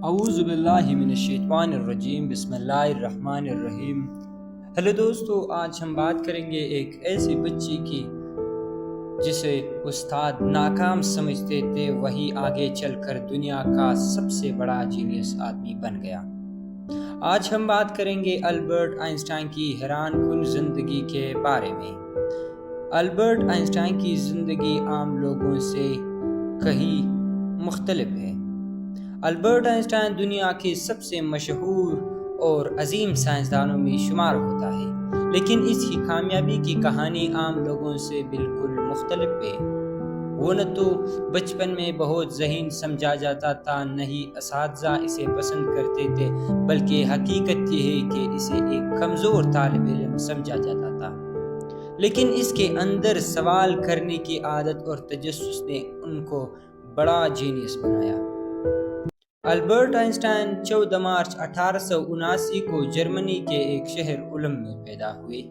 اعوذ باللہ من الشیطان الرجیم بسم اللہ الرحمن الرحیم۔ ہیلو دوستو، آج ہم بات کریں گے ایک ایسی بچی کی جسے استاد ناکام سمجھتے تھے، وہی آگے چل کر دنیا کا سب سے بڑا جینیس آدمی بن گیا۔ آج ہم بات کریں گے البرٹ آئنسٹائن کی حیران کن زندگی کے بارے میں۔ البرٹ آئنسٹائن کی زندگی عام لوگوں سے کہیں مختلف ہے۔ البرٹ آئنسٹائن دنیا کے سب سے مشہور اور عظیم سائنسدانوں میں شمار ہوتا ہے، لیکن اس کی کامیابی کی کہانی عام لوگوں سے بالکل مختلف ہے۔ وہ نہ تو بچپن میں بہت ذہین سمجھا جاتا تھا، نہ ہی اساتذہ اسے پسند کرتے تھے، بلکہ حقیقت یہ ہے کہ اسے ایک کمزور طالب علم سمجھا جاتا تھا۔ لیکن اس کے اندر سوال کرنے کی عادت اور تجسس نے ان کو بڑا جینیس بنایا۔ البرٹ آئنسٹائن 14 مارچ 1879 کو جرمنی کے ایک شہر اولم میں پیدا ہوئے۔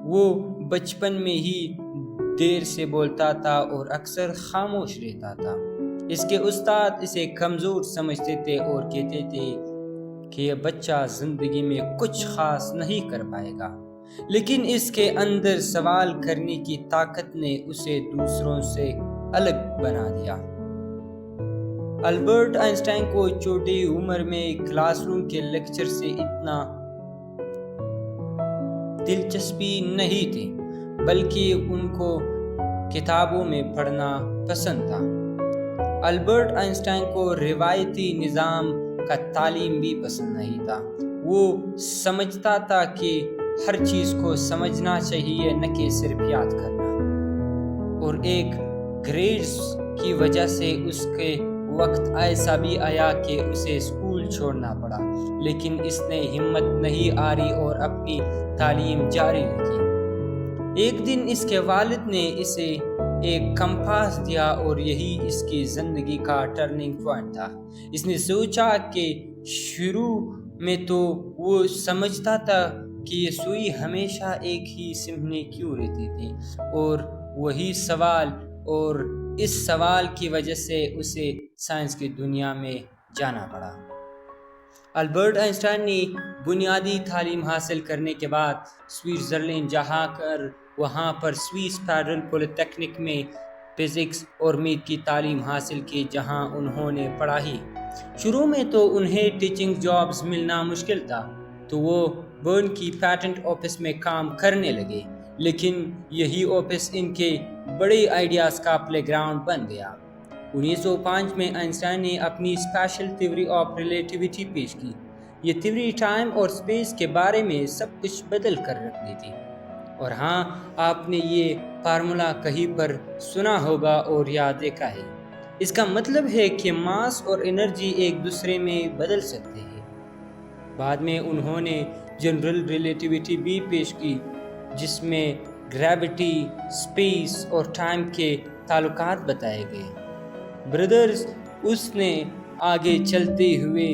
وہ بچپن میں ہی دیر سے بولتا تھا اور اکثر خاموش رہتا تھا۔ اس کے استاد اسے کمزور سمجھتے تھے اور کہتے تھے کہ یہ بچہ زندگی میں کچھ خاص نہیں کر پائے گا، لیکن اس کے اندر سوال کرنے کی طاقت نے اسے دوسروں سے الگ بنا دیا۔ البرٹ آئنسٹائن کو چھوٹی عمر میں کلاس روم کے لیکچر سے اتنا دلچسپی نہیں تھی، بلکہ ان کو کتابوں میں پڑھنا پسند تھا۔ البرٹ آئنسٹائن کو روایتی نظام کا تعلیم بھی پسند نہیں تھا۔ وہ سمجھتا تھا کہ ہر چیز کو سمجھنا چاہیے، نہ کہ صرف یاد کرنا، اور ایک گریڈز کی وجہ سے اس کے وقت ایسا بھی آیا کہ اسے اسکول چھوڑنا پڑا، لیکن اس نے ہمت نہیں ہاری اور اپنی تعلیم جاری رکھی۔ ایک دن اس کے والد نے اسے ایک کمپاس دیا اور یہی اس کی زندگی کا ٹرننگ پوائنٹ تھا۔ اس نے سوچا کہ شروع میں تو وہ سمجھتا تھا کہ یہ سوئی ہمیشہ ایک ہی سمت کیوں رہتی تھی، اور وہی سوال، اور اس سوال کی وجہ سے اسے سائنس کی دنیا میں جانا پڑا۔ البرٹ آئنسٹائن نے بنیادی تعلیم حاصل کرنے کے بعد سوئٹزرلینڈ جا کر وہاں پر سوئس فیڈرل پولی ٹیکنک میں فزکس اور میتھ کی تعلیم حاصل کی، جہاں انہوں نے پڑھائی۔ شروع میں تو انہیں ٹیچنگ جابز ملنا مشکل تھا، تو وہ برن کی پیٹنٹ آفس میں کام کرنے لگے، لیکن یہی آفس ان کے بڑے آئیڈیاز کا پلے گراؤنڈ بن گیا۔ 1905 میں آئنسٹائن نے اپنی اسپیشل تھیوری آف ریلیٹیوٹی پیش کی۔ یہ تھیوری ٹائم اور اسپیس کے بارے میں سب کچھ بدل کر رکھ دی تھی۔ اور ہاں، آپ نے یہ فارمولا کہیں پر سنا ہوگا اور یاد دیکھا ہے۔ اس کا مطلب ہے کہ ماس اور انرجی ایک دوسرے میں بدل سکتے ہیں۔ بعد میں انہوں نے جنرل ریلیٹیوٹی بھی پیش کی، جس میں گریوٹی، اسپیس اور ٹائم کے تعلقات بتائے گئے۔ برادرز، اس نے آگے چلتے ہوئے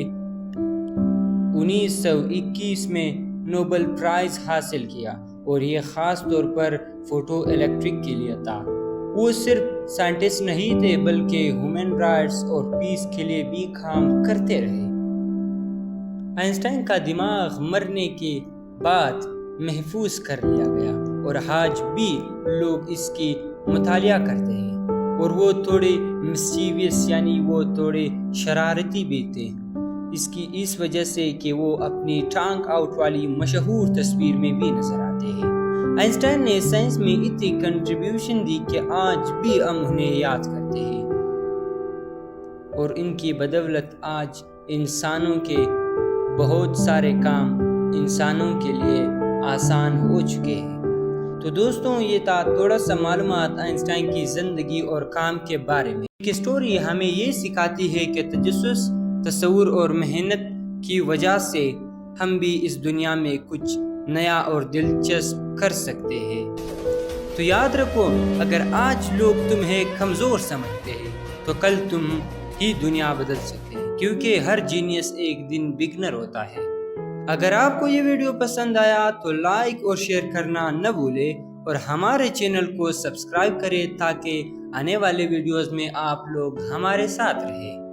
1921 میں نوبل پرائز حاصل کیا، اور یہ خاص طور پر فوٹو الیکٹرک کے لیے تھا۔ وہ صرف سائنٹسٹ نہیں تھے، بلکہ ہیومن رائٹس اور پیس کے لیے بھی کام کرتے رہے۔ آئنسٹائن کا دماغ مرنے کے بعد محفوظ کر لیا گیا، اور آج بھی لوگ اس کی مطالعہ کرتے ہیں، اور وہ تھوڑے مسچیویس یعنی وہ تھوڑے شرارتی بھی تھے، اس وجہ سے کہ وہ اپنی ٹانگ آؤٹ والی مشہور تصویر میں بھی نظر آتے ہیں۔ آئنسٹائن نے سائنس میں اتنی کنٹریبیوشن دی کہ آج بھی ہم انہیں یاد کرتے ہیں، اور ان کی بدولت آج انسانوں کے بہت سارے کام انسانوں کے لیے آسان ہو چکے ہیں۔ تو دوستوں، یہ تھا تھوڑا سا معلومات آئنسٹائن کی زندگی اور کام کے بارے میں۔ یہ سٹوری ہمیں یہ سکھاتی ہے کہ تجسس، تصور اور محنت کی وجہ سے ہم بھی اس دنیا میں کچھ نیا اور دلچسپ کر سکتے ہیں۔ تو یاد رکھو، اگر آج لوگ تمہیں کمزور سمجھتے ہیں تو کل تم ہی دنیا بدل سکتے ہیں، کیونکہ ہر جینیس ایک دن بگنر ہوتا ہے۔ اگر آپ کو یہ ویڈیو پسند آیا تو لائک اور شیئر کرنا نہ بھولیں، اور ہمارے چینل کو سبسکرائب کریں تاکہ آنے والے ویڈیوز میں آپ لوگ ہمارے ساتھ رہیں۔